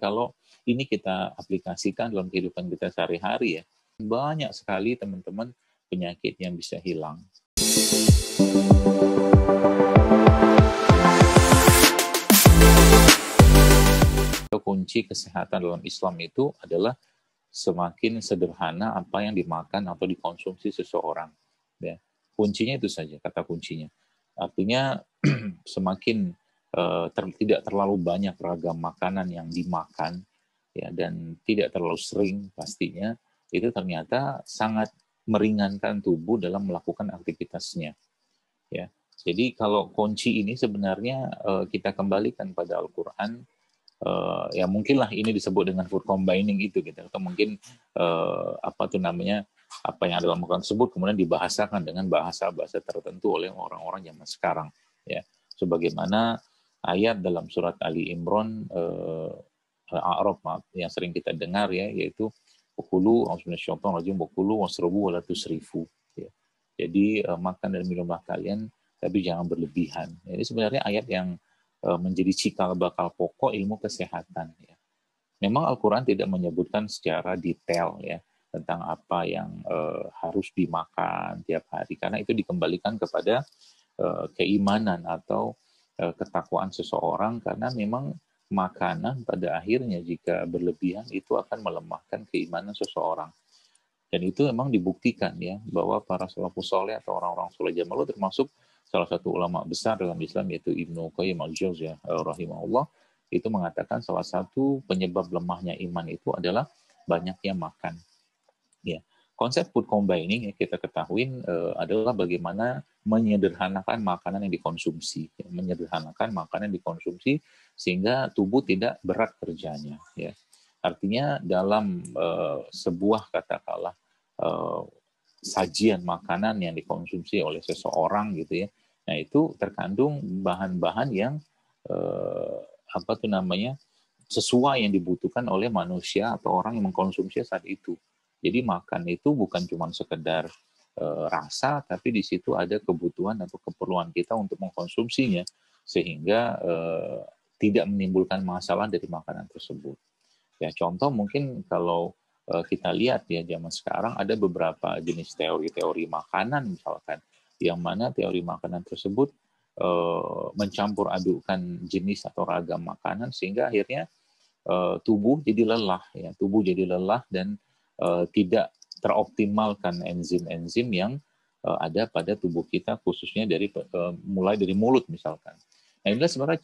kalau ini kita aplikasikan dalam kehidupan kita sehari-hari ya, banyak sekali teman-teman penyakit yang bisa hilang. Kunci kesehatan dalam Islam itu adalah semakin sederhana apa yang dimakan atau dikonsumsi seseorang. Ya. Kuncinya itu saja, kata kuncinya. Artinya semakin tidak terlalu banyak ragam makanan yang dimakan, ya, dan tidak terlalu sering pastinya, itu ternyata sangat meringankan tubuh dalam melakukan aktivitasnya. Ya. Jadi kalau kunci ini sebenarnya kita kembalikan pada Al-Quran. Ya mungkinlah ini disebut dengan food combining itu gitu, atau mungkin apa yang ada dalam Al-Quran tersebut kemudian dibahasakan dengan bahasa-bahasa tertentu oleh orang-orang zaman sekarang, ya, sebagaimana ayat dalam surat Ali Imran Al-A'raf yang sering kita dengar, ya, yaitu wakulu wasrabu wala tusrifu, ya. Jadi makan dan minumlah kalian tapi jangan berlebihan. Ini sebenarnya ayat yang menjadi cikal bakal pokok ilmu kesehatan. Ya. Memang Al-Quran tidak menyebutkan secara detail ya tentang apa yang harus dimakan tiap hari, karena itu dikembalikan kepada keimanan atau ketakwaan seseorang, karena memang makanan pada akhirnya jika berlebihan itu akan melemahkan keimanan seseorang. Dan itu memang dibuktikan ya bahwa para salafus saleh atau orang-orang saleh zaman lalu, termasuk salah satu ulama besar dalam Islam yaitu Ibnu Qayyim al-Jauziyah rahimahullah, itu mengatakan salah satu penyebab lemahnya iman itu adalah banyaknya makan. Ya, konsep food combining yang kita ketahui adalah bagaimana menyederhanakan makanan yang dikonsumsi, ya, menyederhanakan makanan yang dikonsumsi sehingga tubuh tidak berat kerjanya. Ya, artinya dalam sebuah katakanlah sajian makanan yang dikonsumsi oleh seseorang gitu ya. Nah, itu terkandung bahan-bahan yang sesuai yang dibutuhkan oleh manusia atau orang yang mengkonsumsi saat itu. Jadi makan itu bukan cuma sekedar rasa, tapi di situ ada kebutuhan atau keperluan kita untuk mengkonsumsinya sehingga tidak menimbulkan masalah dari makanan tersebut. Ya, contoh mungkin kalau kita lihat ya zaman sekarang ada beberapa jenis teori-teori makanan misalkan, yang mana teori makanan tersebut mencampur adukan jenis atau ragam makanan sehingga akhirnya tubuh jadi lelah, ya, tubuh jadi lelah dan tidak teroptimalkan enzim-enzim yang ada pada tubuh kita, khususnya mulai dari mulut misalkan. Nah, inilah sebenarnya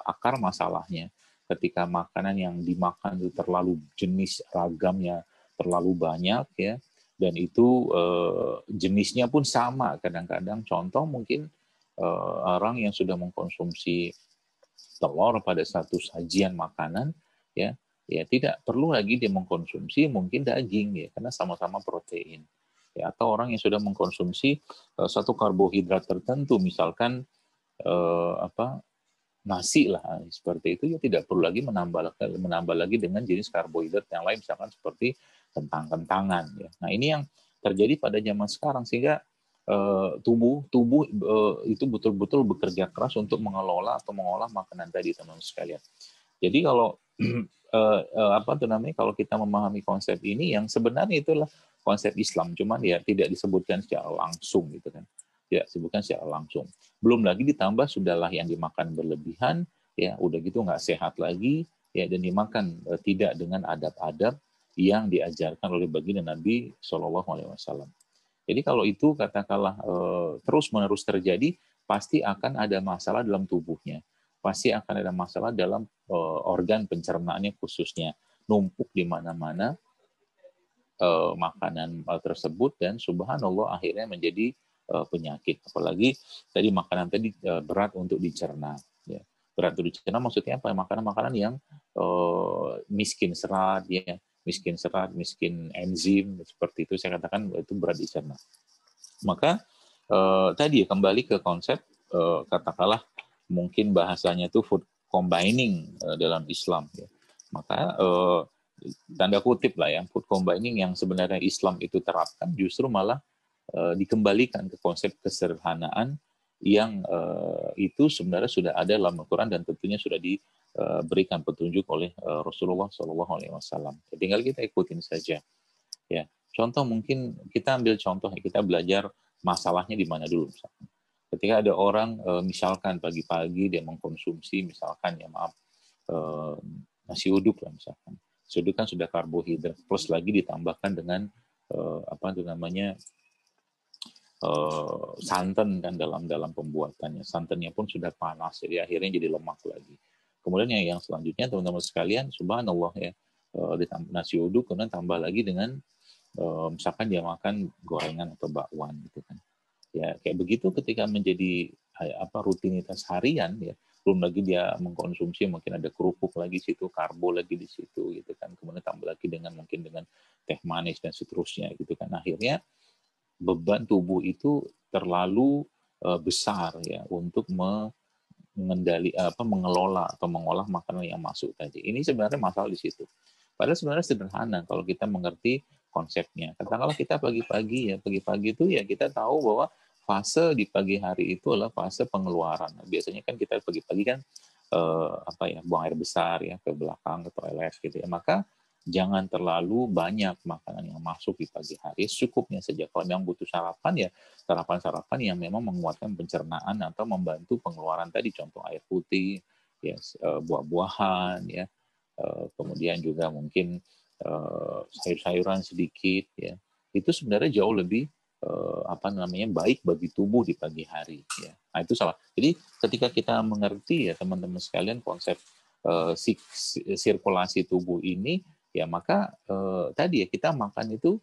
akar masalahnya. Ketika makanan yang dimakan itu terlalu jenis ragamnya terlalu banyak ya, dan itu jenisnya pun sama kadang-kadang. Contoh mungkin orang yang sudah mengkonsumsi telur pada satu sajian makanan ya tidak perlu lagi dia mengkonsumsi mungkin daging ya, karena sama-sama protein. Ya, atau orang yang sudah mengkonsumsi satu karbohidrat tertentu misalkan nasi lah seperti itu, ya tidak perlu lagi menambah lagi dengan jenis karbohidrat yang lain misalkan seperti kentang-kentangan ya. Nah, ini yang terjadi pada zaman sekarang sehingga tubuh itu betul-betul bekerja keras untuk mengelola atau mengolah makanan tadi, teman-teman sekalian. Jadi kalau kalau kita memahami konsep ini, yang sebenarnya itulah konsep Islam, cuman ya tidak disebutkan secara langsung gitu kan. Tidak disebutkan secara langsung. Belum lagi ditambah sudahlah yang dimakan berlebihan, ya udah gitu nggak sehat lagi, ya, dan dimakan tidak dengan adab-adab yang diajarkan oleh baginda Nabi Shallallahu Alaihi Wasallam. Jadi kalau itu katakanlah terus-menerus terjadi, pasti akan ada masalah dalam tubuhnya, pasti akan ada masalah dalam organ pencernaannya khususnya, numpuk di mana-mana makanan tersebut, dan subhanallah akhirnya menjadi penyakit. Apalagi tadi makanan tadi berat untuk dicerna. Ya. Berat untuk dicerna maksudnya apa? Makanan-makanan yang miskin serat, ya, miskin enzim seperti itu. Saya katakan itu berat dicerna. Maka tadi kembali ke konsep katakanlah mungkin bahasanya itu food combining dalam Islam. Ya. Maka tanda kutip lah ya, food combining yang sebenarnya Islam itu terapkan justru malah dikembalikan ke konsep kesederhanaan yang itu sebenarnya sudah ada dalam Al-Quran dan tentunya sudah berikan petunjuk oleh Rasulullah SAW. Tinggal kita ikutin saja. Ya, contoh mungkin kita ambil contoh, kita belajar masalahnya di mana dulu. Misalkan. Ketika ada orang misalkan pagi-pagi dia mengkonsumsi misalkan ya maaf nasi uduk lah misalkan. Nasi uduk kan sudah karbohidrat plus lagi ditambahkan dengan apa itu namanya santan kan dalam pembuatannya. Santannya pun sudah panas, jadi akhirnya jadi lemak lagi. Kemudian yang selanjutnya teman-teman sekalian, subhanallah ya, ditambah nasi uduk, kemudian tambah lagi dengan misalkan dia makan gorengan atau bakwan gitu kan. Ya kayak begitu ketika menjadi rutinitas harian ya, belum lagi dia mengkonsumsi mungkin ada kerupuk lagi situ, karbo lagi di situ gitu kan. Kemudian tambah lagi dengan mungkin dengan teh manis dan seterusnya gitu kan. Akhirnya beban tubuh itu terlalu besar ya untuk mengelola atau mengolah makanan yang masuk tadi. Ini sebenarnya masalah di situ. Padahal sebenarnya sederhana kalau kita mengerti konsepnya. Katakanlah kita pagi-pagi itu ya kita tahu bahwa fase di pagi hari itu adalah fase pengeluaran. Nah, biasanya kan kita pagi-pagi kan buang air besar ya ke belakang ke toilet gitu ya. Maka jangan terlalu banyak makanan yang masuk di pagi hari, secukupnya saja. Kalau memang butuh sarapan ya sarapan-sarapan yang memang menguatkan pencernaan atau membantu pengeluaran tadi, contoh air putih, ya buah-buahan, ya kemudian juga mungkin sayur-sayuran sedikit, ya itu sebenarnya jauh lebih baik bagi tubuh di pagi hari. Ya. Nah itu salah. Jadi ketika kita mengerti ya teman-teman sekalian konsep sirkulasi tubuh ini, ya maka tadi ya kita makan itu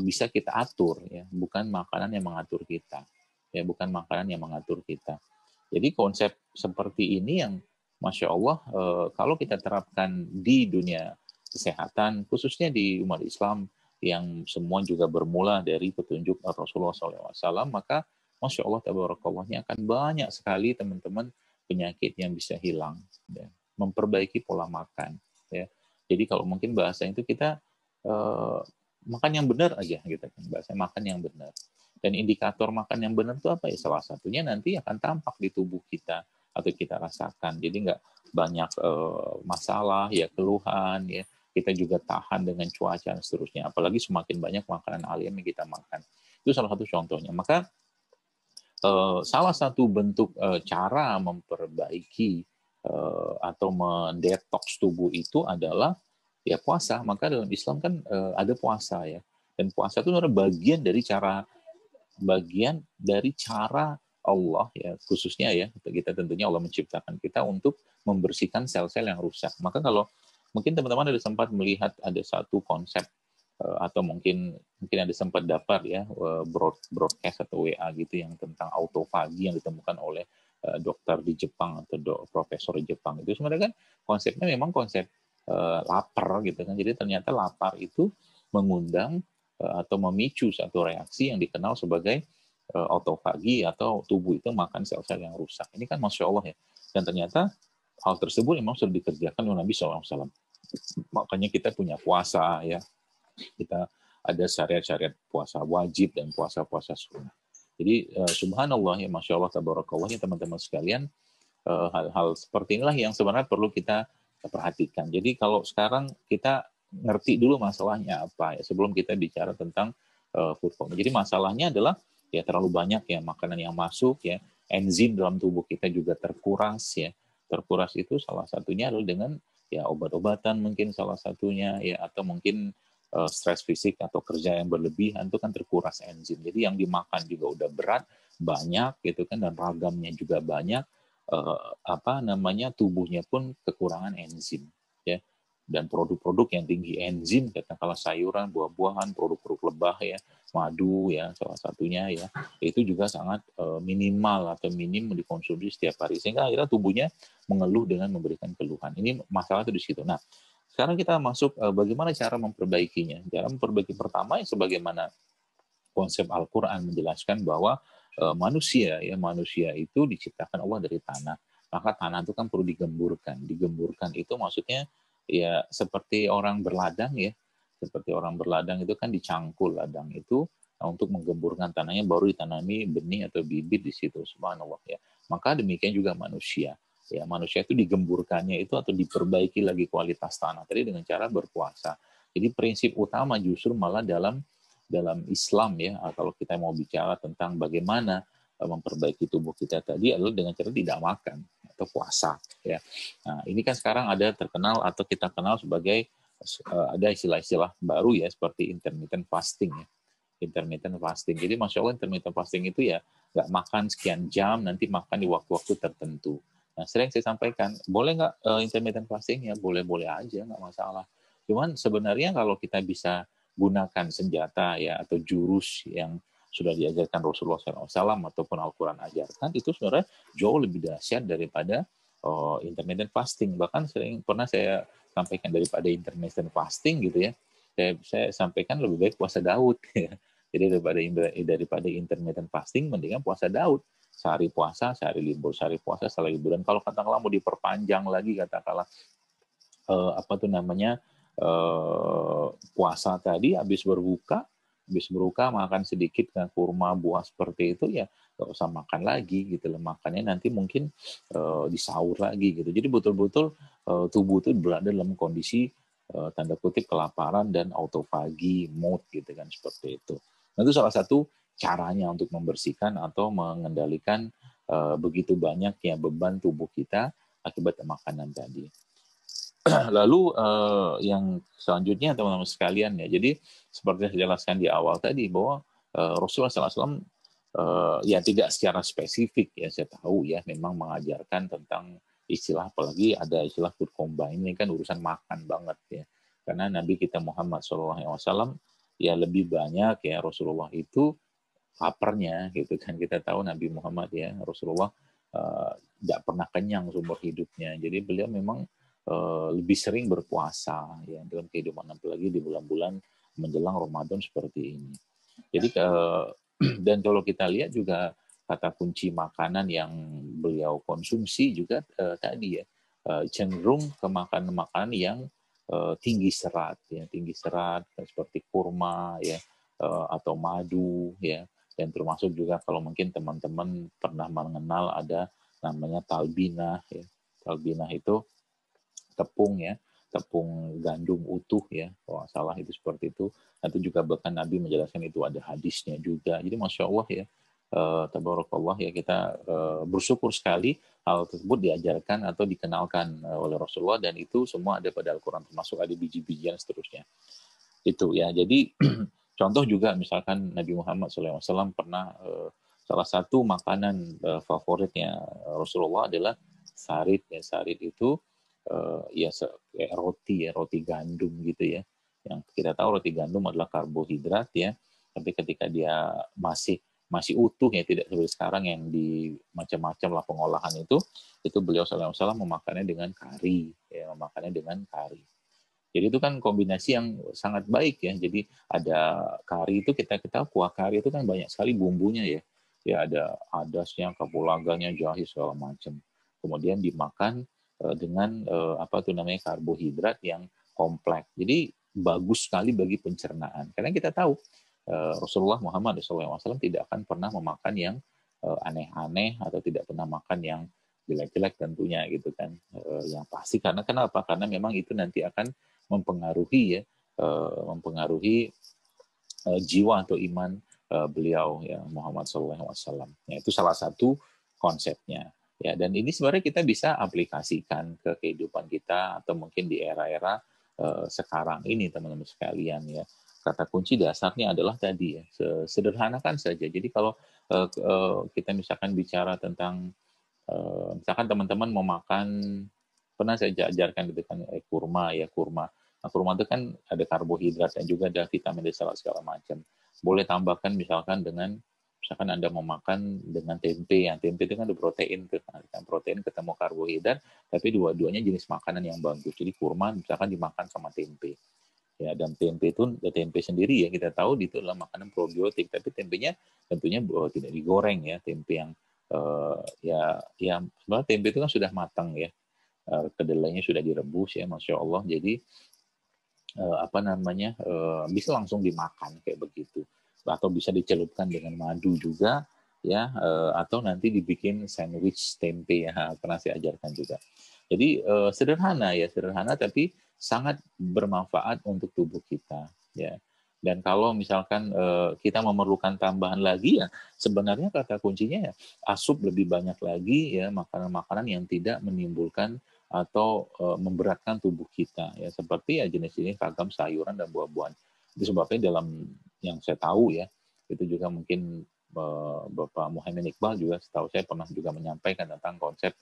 bisa kita atur ya, bukan makanan yang mengatur kita. Ya, bukan makanan yang mengatur kita. Jadi konsep seperti ini yang Masya Allah kalau kita terapkan di dunia kesehatan, khususnya di umat Islam yang semua juga bermula dari petunjuk Rasulullah SAW, maka Masya Allah tabarakallah akan banyak sekali teman-teman penyakit yang bisa hilang. Ya. Memperbaiki pola makan. Ya. Jadi kalau mungkin bahasa itu kita makan yang benar aja gitu kan, bahasa makan yang benar. Dan indikator makan yang benar itu apa ya? Salah satunya nanti akan tampak di tubuh kita atau kita rasakan. Jadi nggak banyak masalah ya, keluhan ya. Kita juga tahan dengan cuaca dan seterusnya. Apalagi semakin banyak makanan alami yang kita makan. Itu salah satu contohnya. Maka salah satu bentuk cara memperbaiki atau mendetoks tubuh itu adalah ya puasa. Maka dalam Islam kan ada puasa ya, dan puasa itu adalah bagian dari cara Allah ya, khususnya ya kita tentunya Allah menciptakan kita untuk membersihkan sel-sel yang rusak. Maka kalau mungkin teman-teman ada sempat melihat ada satu konsep atau mungkin ada sempat dapat ya broadcast atau WA gitu yang tentang autofagi yang ditemukan oleh dokter di Jepang atau profesor di Jepang. Itu sebenarnya kan konsepnya memang konsep lapar gitu kan. Jadi ternyata lapar itu mengundang atau memicu satu reaksi yang dikenal sebagai autofagi atau tubuh itu makan sel-sel yang rusak. Ini kan Masya Allah ya. Dan ternyata hal tersebut memang sudah dikerjakan oleh Nabi SAW. Makanya kita punya puasa ya. Kita ada syariat-syariat puasa wajib dan puasa-puasa sunnah. Jadi subhanallah ya, Masya Allah, tabarakallah ya teman-teman sekalian, hal-hal seperti inilah yang sebenarnya perlu kita perhatikan. Jadi kalau sekarang kita ngerti dulu masalahnya apa ya, sebelum kita bicara tentang food coma. Jadi masalahnya adalah ya terlalu banyak ya makanan yang masuk ya, enzim dalam tubuh kita juga terkuras ya. Terkuras itu salah satunya adalah dengan ya obat-obatan mungkin salah satunya ya, atau mungkin stres fisik atau kerja yang berlebihan itu kan terkuras enzim. Jadi yang dimakan juga udah berat, banyak gitu kan, dan ragamnya juga banyak. Tubuhnya pun kekurangan enzim ya. Dan produk-produk yang tinggi enzim, katakanlah sayuran, buah-buahan, produk-produk lebah ya, madu ya salah satunya ya, itu juga sangat minimal atau minim dikonsumsi setiap hari, sehingga akhirnya tubuhnya mengeluh dengan memberikan keluhan. Ini masalah itu di situ. Nah, sekarang kita masuk bagaimana cara memperbaikinya. Cara memperbaiki pertama yang sebagaimana konsep Al-Quran menjelaskan bahwa manusia itu diciptakan Allah dari tanah. Maka tanah itu kan perlu digemburkan. Digemburkan itu maksudnya ya seperti orang berladang ya. Seperti orang berladang itu kan dicangkul ladang itu untuk menggemburkan tanahnya, baru ditanami benih atau bibit di situ. Subhanallah ya. Maka demikian juga manusia. Ya, manusia itu digemburkannya itu atau diperbaiki lagi kualitas tanah tadi dengan cara berpuasa. Jadi prinsip utama justru malah dalam Islam ya, kalau kita mau bicara tentang bagaimana memperbaiki tubuh kita tadi adalah dengan cara tidak makan atau puasa ya. Nah, ini kan sekarang ada terkenal atau kita kenal sebagai ada istilah-istilah baru ya seperti intermittent fasting ya. Intermittent fasting. Jadi Masya Allah intermittent fasting itu ya nggak makan sekian jam, nanti makan di waktu-waktu tertentu. Nah, sering saya sampaikan, boleh nggak intermittent fasting? Ya boleh-boleh aja, nggak masalah. Cuman sebenarnya kalau kita bisa gunakan senjata ya atau jurus yang sudah diajarkan Rasulullah SAW ataupun Al-Quran ajarkan, itu sebenarnya jauh lebih dahsyat daripada intermittent fasting. Bahkan pernah saya sampaikan daripada intermittent fasting gitu ya, saya sampaikan lebih baik puasa Daud. Jadi daripada intermittent fasting, mendingan puasa Daud. Sehari puasa, sehari libur, sehari puasa, sehari libur. Dan kalau katakanlah mau diperpanjang lagi, katakanlah apa tuh namanya puasa tadi, habis berbuka makan sedikit dengan kurma buah seperti itu ya nggak usah makan lagi gitu loh. Makannya nanti mungkin di sahur lagi gitu. Jadi betul-betul tubuh itu berada dalam kondisi tanda kutip kelaparan dan autofagi mode gitu kan seperti itu. Nah, itu salah satu caranya untuk membersihkan atau mengendalikan begitu banyaknya beban tubuh kita akibat makanan tadi. Lalu yang selanjutnya teman-teman sekalian ya, jadi seperti yang saya jelaskan di awal tadi bahwa Rasulullah SAW ya tidak secara spesifik ya saya tahu ya memang mengajarkan tentang istilah, apalagi ada istilah food combine, ini kan urusan makan banget ya, karena Nabi kita Muhammad SAW ya lebih banyak ya Rasulullah itu laparnya gitu kan. Kita tahu Nabi Muhammad ya Rasulullah tidak pernah kenyang seumur hidupnya, jadi beliau memang lebih sering berpuasa ya dalam kehidupan, apalagi di bulan-bulan menjelang Ramadan seperti ini. Jadi dan kalau kita lihat juga kata kunci makanan yang beliau konsumsi juga tadi ya cenderung ke makanan-makanan yang tinggi serat ya, tinggi serat seperti kurma ya atau madu ya, dan termasuk juga kalau mungkin teman-teman pernah mengenal ada namanya talbinah ya. Talbinah itu tepung ya, tepung gandum utuh ya, kalau nggak salah itu seperti itu. Nanti juga bahkan Nabi menjelaskan itu ada hadisnya juga. Jadi Masya Allah ya, tabarakallah ya, kita bersyukur sekali hal tersebut diajarkan atau dikenalkan oleh Rasulullah, dan itu semua ada pada Al-Quran, termasuk ada biji-bijian seterusnya. Itu ya, jadi contoh juga misalkan Nabi Muhammad SAW pernah salah satu makanan favoritnya Rasulullah adalah sarit ya. Sarit itu ya kayak roti gandum gitu ya. Yang kita tahu roti gandum adalah karbohidrat ya, tapi ketika dia masih utuh ya, tidak seperti sekarang yang di macam-macam lah pengolahan itu beliau SAW memakannya dengan kari ya, memakannya dengan kari. Jadi itu kan kombinasi yang sangat baik ya. Jadi ada kari itu, kita kuah kari itu kan banyak sekali bumbunya ya. Ya ada adasnya, kapulaganya, jahe segala macam. Kemudian dimakan dengan apa tuh namanya karbohidrat yang kompleks. Jadi bagus sekali bagi pencernaan. Karena kita tahu Rasulullah Muhammad SAW tidak akan pernah memakan yang aneh-aneh atau tidak pernah makan yang jelek-jelek tentunya gitu kan. Yang pasti karena kenapa? Karena memang itu nanti akan mempengaruhi ya, mempengaruhi jiwa atau iman beliau ya Muhammad SAW. Ya, itu salah satu konsepnya. Ya, dan ini sebenarnya kita bisa aplikasikan ke kehidupan kita atau mungkin di era-era sekarang ini teman-teman sekalian ya. Kata kunci dasarnya adalah tadi ya, sederhanakan saja. Jadi kalau kita misalkan bicara tentang misalkan teman-teman mau makan, pernah saya ajarkan gitu kan kurma ya, kurma. Nah, kurma itu kan ada karbohidrat dan juga ada vitamin dan segala macam. Boleh tambahkan misalkan dengan misalkan Anda mau makan dengan tempe, yang tempe itu kan ada protein tuh, kan protein ketemu karbohidrat, tapi dua-duanya jenis makanan yang bagus. Jadi kurma misalkan dimakan sama tempe. Ya, dan tempe itu, tempe sendiri ya kita tahu itu adalah makanan probiotik, tapi tempenya tentunya tidak digoreng ya, tempe yang ya sebenarnya tempe itu kan sudah matang ya, kedelainya sudah direbus ya, Masya Allah. Jadi apa namanya bisa langsung dimakan kayak begitu, atau bisa dicelupkan dengan madu juga, ya, atau nanti dibikin sandwich tempe ya, pernah saya ajarkan juga. Jadi sederhana ya, sederhana tapi sangat bermanfaat untuk tubuh kita ya. Dan kalau misalkan kita memerlukan tambahan lagi ya, sebenarnya kata kuncinya ya asup lebih banyak lagi ya makanan-makanan yang tidak menimbulkan atau memberatkan tubuh kita ya, seperti ya jenis-jenis ragam sayuran dan buah-buahan. Itu sebabnya dalam yang saya tahu ya, itu juga mungkin Bapak Muhammad Iqbal juga setahu saya pernah juga menyampaikan tentang konsep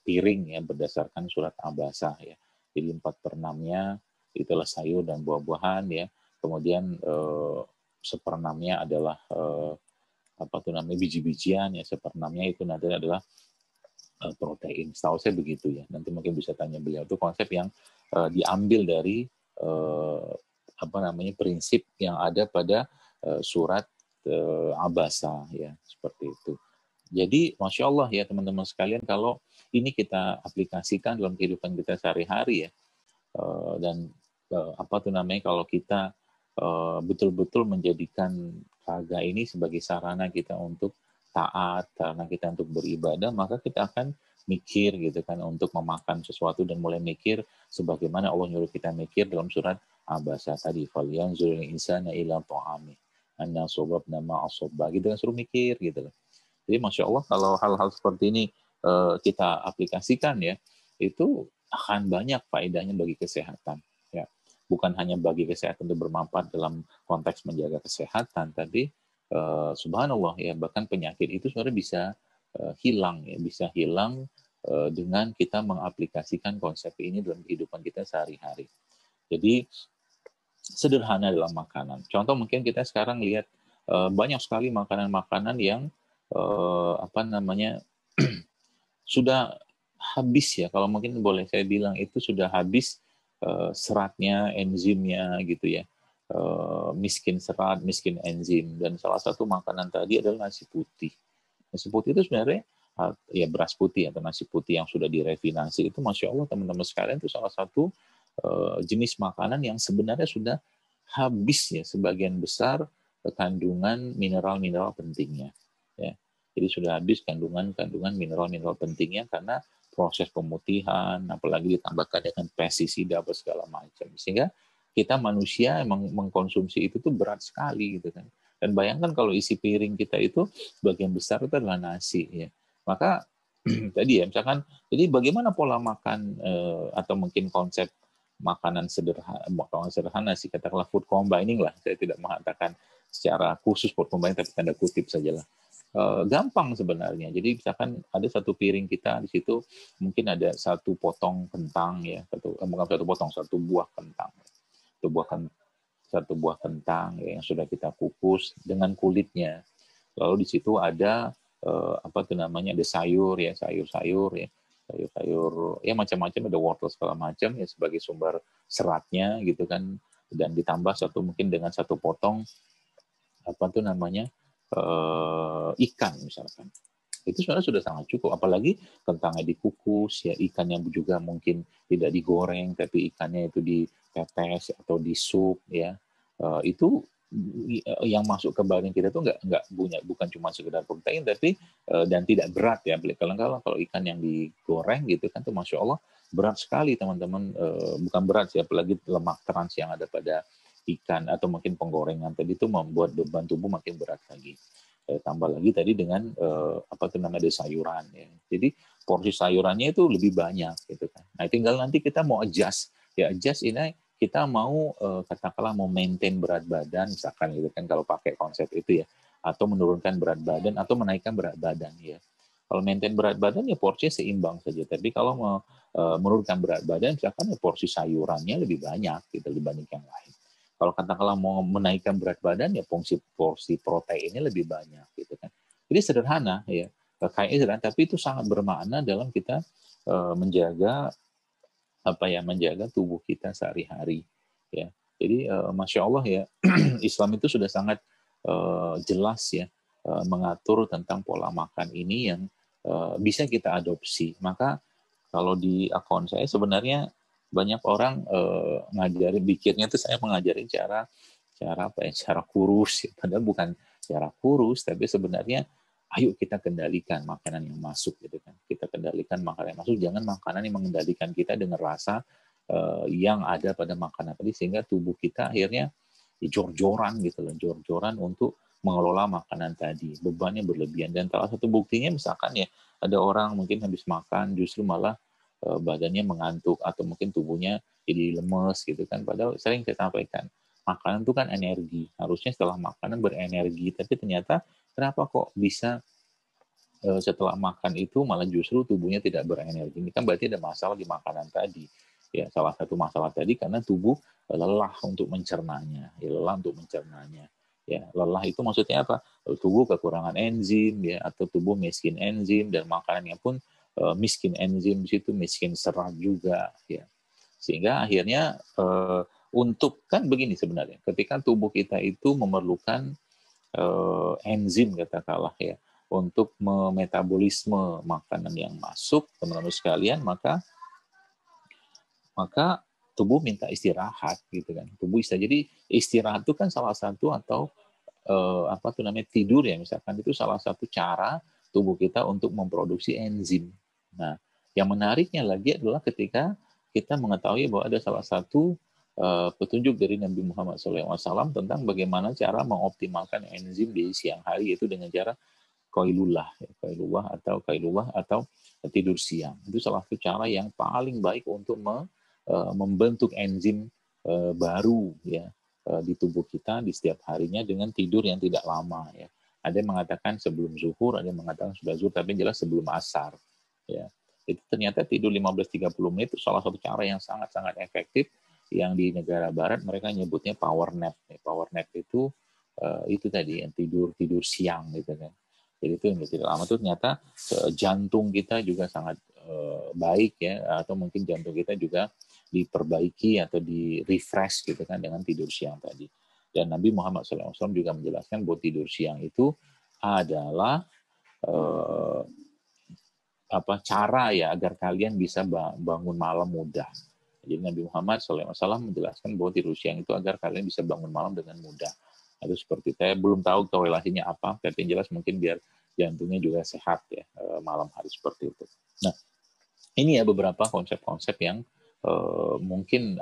piring ya berdasarkan surat Abasa ya. Jadi 4/6-nya itulah sayur dan buah-buahan ya. Kemudian seperenamnya adalah apa tuh namanya biji-bijian ya, seperenamnya itu nanti adalah protein. Setahu saya begitu ya. Nanti mungkin bisa tanya beliau. Itu konsep yang diambil dari apa namanya prinsip yang ada pada surat Abasa ya, seperti itu. Jadi masya Allah ya teman-teman sekalian, kalau ini kita aplikasikan dalam kehidupan kita sehari-hari ya, dan apa tuh namanya kalau kita betul-betul menjadikan raga ini sebagai sarana kita untuk taat, sarana kita untuk beribadah, maka kita akan mikir gitu kan untuk memakan sesuatu dan mulai mikir sebagaimana Allah nyuruh kita mikir dalam surat Abasa tadi, falyanzuril insana ila ta'ami anna sobabna ma'asobba gitu kan, suruh mikir gitu loh. Jadi masya Allah kalau hal-hal seperti ini kita aplikasikan ya, itu akan banyak faedahnya bagi kesehatan. Ya, bukan hanya bagi kesehatan itu bermanfaat dalam konteks menjaga kesehatan, tapi subhanallah ya, bahkan penyakit itu sebenarnya bisa hilang ya, bisa hilang dengan kita mengaplikasikan konsep ini dalam kehidupan kita sehari-hari. Jadi sederhana dalam makanan. Contoh mungkin kita sekarang lihat banyak sekali makanan-makanan yang apa namanya sudah habis ya, kalau mungkin boleh saya bilang itu sudah habis seratnya, enzimnya gitu ya. Miskin serat, miskin enzim, dan salah satu makanan tadi adalah nasi putih. Nasi putih itu sebenarnya ya beras putih atau nasi putih yang sudah direfinasi itu masya Allah teman-teman sekalian, itu salah satu jenis makanan yang sebenarnya sudah habis ya sebagian besar kandungan mineral-mineral pentingnya. Ya. Jadi sudah habis kandungan mineral-mineral pentingnya karena proses pemutihan, apalagi ditambahkan dengan pestisida apa segala macam. Sehingga kita manusia emang mengkonsumsi itu tuh berat sekali gitu kan. Dan bayangkan kalau isi piring kita itu bagian besar itu adalah nasi ya. Maka tadi ya misalkan, jadi bagaimana pola makan atau mungkin konsep makanan sederhana sih, katakanlah food combining lah. Saya tidak mengatakan secara khusus food combining, tapi tanda kutip sajalah. Gampang sebenarnya. Jadi misalkan ada satu piring kita di situ mungkin ada satu potong kentang ya, bukan satu potong, satu buah kentang, satu buah kentang ya, yang sudah kita kukus dengan kulitnya. Lalu di situ ada apa tuh namanya, ada sayur ya, sayur-sayur ya, sayur-sayur ya macam-macam, ada wortel segala macam ya sebagai sumber seratnya gitu kan, dan ditambah satu mungkin dengan satu potong apa tuh namanya ikan misalkan. Itu sebenarnya sudah sangat cukup, apalagi kentangnya dikukus ya, ikannya juga mungkin tidak digoreng tapi ikannya itu dipepes atau di sup ya. Itu yang masuk ke badan kita tuh nggak punya, bukan cuma sekedar protein tapi dan tidak berat ya. Kalau ikan yang digoreng gitu kan tuh masya Allah berat sekali teman-teman, bukan berat sih, apalagi lemak trans yang ada pada ikan atau mungkin penggorengan tadi itu membuat beban tubuh makin berat lagi. Tambah lagi tadi dengan apa tuh namanya, sayuran ya. Jadi porsi sayurannya itu lebih banyak gitu kan. Nah, tinggal nanti kita mau adjust ya, adjust ini kita mau katakanlah mau maintain berat badan misalkan gitu kan, kalau pakai konsep itu ya, atau menurunkan berat badan atau menaikkan berat badan ya. Kalau maintain berat badan ya porsinya seimbang saja, tapi kalau mau menurunkan berat badan misalkan ya porsi sayurannya lebih banyak gitu dibanding yang lain. Kalau katakanlah mau menaikkan berat badan ya porsi proteinnya lebih banyak gitu kan. Jadi sederhana ya, kayaknya sederhana tapi itu sangat bermakna dalam kita menjaga apa ya, menjaga tubuh kita sehari-hari ya. Jadi masya Allah ya, Islam itu sudah sangat jelas ya mengatur tentang pola makan ini yang bisa kita adopsi. Maka kalau di akun saya sebenarnya banyak orang ngajarin, pikirnya tuh saya mengajarin cara cara apa ya, cara kurus ya. Padahal bukan cara kurus, tapi sebenarnya ayo kita kendalikan makanan yang masuk gitu kan. Kita kendalikan makanan yang masuk, jangan makanan yang mengendalikan kita dengan rasa yang ada pada makanan tadi, sehingga tubuh kita akhirnya jor-joran gitu loh, jor-joran untuk mengelola makanan tadi. Bebannya berlebihan, dan salah satu buktinya misalkan ya ada orang mungkin habis makan justru malah badannya mengantuk atau mungkin tubuhnya jadi lemes gitu kan. Padahal sering saya sampaikan, makanan itu kan energi. Harusnya setelah makanan berenergi, tapi ternyata kenapa kok bisa setelah makan itu malah justru tubuhnya tidak berenergi? Ini kan berarti ada masalah di makanan tadi. Ya, salah satu masalah tadi karena tubuh lelah untuk mencernanya. Ya, lelah untuk mencernanya. Ya, lelah itu maksudnya apa? Tubuh kekurangan enzim ya, atau tubuh miskin enzim, dan makanannya pun miskin enzim di situ, miskin serat juga ya. Sehingga akhirnya untuk kan begini sebenarnya, ketika tubuh kita itu memerlukan enzim katakanlah ya untuk memetabolisme makanan yang masuk, teman-teman sekalian, maka tubuh minta istirahat gitu kan. Tubuh istirahat. Jadi istirahat itu kan salah satu, atau apa tuh namanya, tidur ya misalkan, itu salah satu cara tubuh kita untuk memproduksi enzim. Nah, yang menariknya lagi adalah ketika kita mengetahui bahwa ada salah satu petunjuk dari Nabi Muhammad SAW tentang bagaimana cara mengoptimalkan enzim di siang hari, yaitu dengan cara kailulah atau tidur siang. Itu salah satu cara yang paling baik untuk membentuk enzim baru ya di tubuh kita di setiap harinya dengan tidur yang tidak lama ya. Ada yang mengatakan sebelum zuhur, ada yang mengatakan sudah zuhur, tapi jelas sebelum asar ya. Itu ternyata tidur 15-30 menit itu salah satu cara yang sangat-sangat efektif, yang di negara barat mereka nyebutnya power nap. Power nap itu tadi yang tidur siang gitu kan. Jadi itu yang tidak lama itu ternyata jantung kita juga sangat baik ya, atau mungkin jantung kita juga diperbaiki atau di refresh gitu kan dengan tidur siang tadi. Dan Nabi Muhammad SAW juga menjelaskan bahwa tidur siang itu adalah cara ya agar kalian bisa bangun malam mudah. Jadi Nabi Muhammad SAW menjelaskan bahwa tidur siang itu agar kalian bisa bangun malam dengan mudah. Itu seperti, saya belum tahu korelasinya apa, tapi yang jelas mungkin biar jantungnya juga sehat ya malam hari seperti itu. Nah, ini ya beberapa konsep-konsep yang mungkin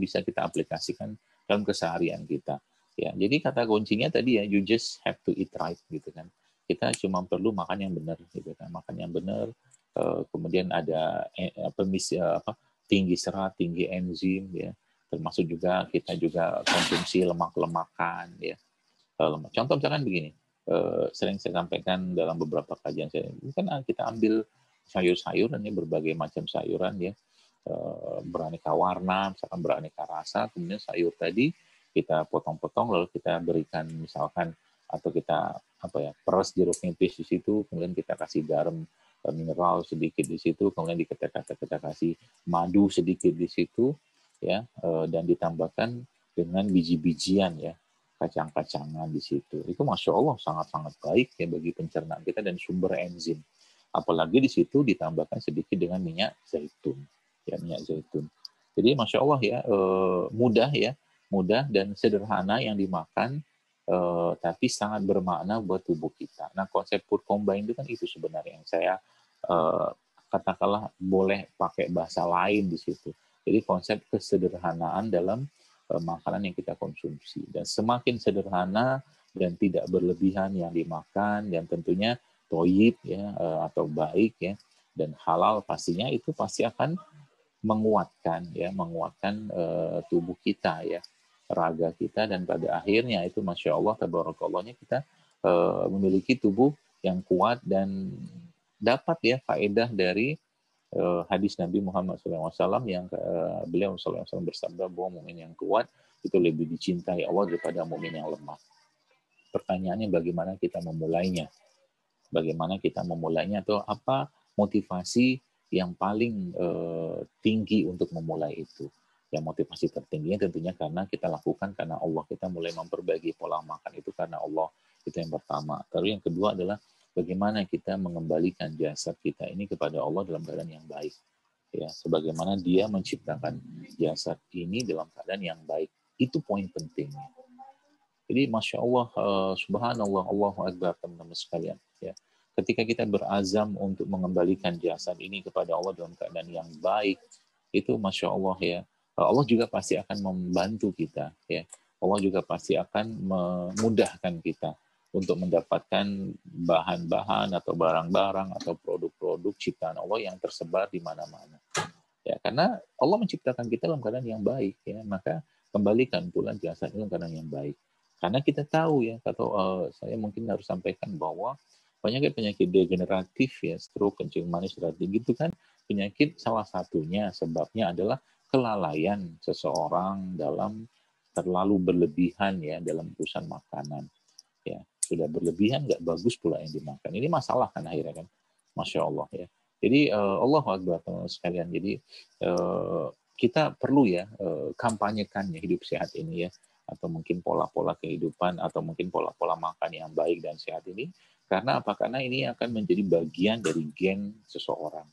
bisa kita aplikasikan dalam keseharian kita. Ya, jadi kata kuncinya tadi ya, you just have to eat right gitu kan. Kita cuma perlu makan yang benar gitu kan, makan yang benar. Kemudian ada tinggi serat, tinggi enzim ya. Termasuk juga kita juga konsumsi lemak-lemakan ya. Contoh misalkan begini, sering saya sampaikan dalam beberapa kajian saya, kan kita ambil sayur-sayuran ya, berbagai macam sayuran ya, beraneka warna, misalkan beraneka rasa, kemudian sayur tadi kita potong-potong lalu kita berikan misalkan, atau kita peras jeruk nipis di situ, kemudian kita kasih garam mineral sedikit di situ, kemudian kita kasih madu sedikit di situ ya, dan ditambahkan dengan biji-bijian ya, kacang-kacangan di situ. Itu Masya Allah sangat-sangat baik ya bagi pencernaan kita dan sumber enzim. Apalagi di situ ditambahkan sedikit dengan minyak zaitun. Ya, minyak zaitun. Jadi Masya Allah ya, mudah dan sederhana yang dimakan, tapi sangat bermakna buat tubuh kita. Nah, konsep food combine itu kan itu sebenarnya yang saya katakanlah boleh pakai bahasa lain di situ. Jadi konsep kesederhanaan dalam makanan yang kita konsumsi, dan semakin sederhana dan tidak berlebihan yang dimakan, dan tentunya toyib ya, atau baik ya, dan halal pastinya, itu pasti akan menguatkan tubuh kita ya, raga kita, dan pada akhirnya itu Masya Allah tabarakallah kita memiliki tubuh yang kuat, dan dapat ya faedah dari hadis Nabi Muhammad SAW yang beliau SAW bersabda bahwa mukmin yang kuat itu lebih dicintai Allah daripada mukmin yang lemah. Pertanyaannya bagaimana kita memulainya? Bagaimana kita memulainya, atau apa motivasi yang paling tinggi untuk memulai itu? Yang motivasi tertingginya tentunya karena kita lakukan karena Allah, kita mulai memperbaiki pola makan itu karena Allah, itu yang pertama. Lalu yang kedua adalah bagaimana kita mengembalikan jasad kita ini kepada Allah dalam keadaan yang baik. Ya, sebagaimana Dia menciptakan jasad ini dalam keadaan yang baik. Itu poin pentingnya. Jadi Masya Allah, Subhanallah, Allahu Akbar teman-teman sekalian. ya. Ketika kita berazam untuk mengembalikan jasad ini kepada Allah dalam keadaan yang baik, itu Masya Allah ya, Allah juga pasti akan membantu kita ya. Allah juga pasti akan memudahkan kita untuk mendapatkan bahan-bahan atau barang-barang atau produk-produk ciptaan Allah yang tersebar di mana-mana. Ya, karena Allah menciptakan kita dalam keadaan yang baik ya, maka kembalikan pula jasad dalam keadaan yang baik. Karena kita tahu ya, atau saya mungkin harus sampaikan bahwa penyakit-penyakit degeneratif ya, stroke, kencing manis, darah tinggi itu kan penyakit salah satunya sebabnya adalah kelalaian seseorang dalam terlalu berlebihan ya dalam urusan makanan. Ya, sudah berlebihan nggak bagus pula yang dimakan. Ini masalah kan akhirnya kan, Masya Allah ya. Jadi Allahu Akbar sekalian. Jadi kita perlu ya kampanyekan ya hidup sehat ini ya, atau mungkin pola-pola kehidupan atau mungkin pola-pola makan yang baik dan sehat ini. Karena apa? Karena ini akan menjadi bagian dari gen seseorang.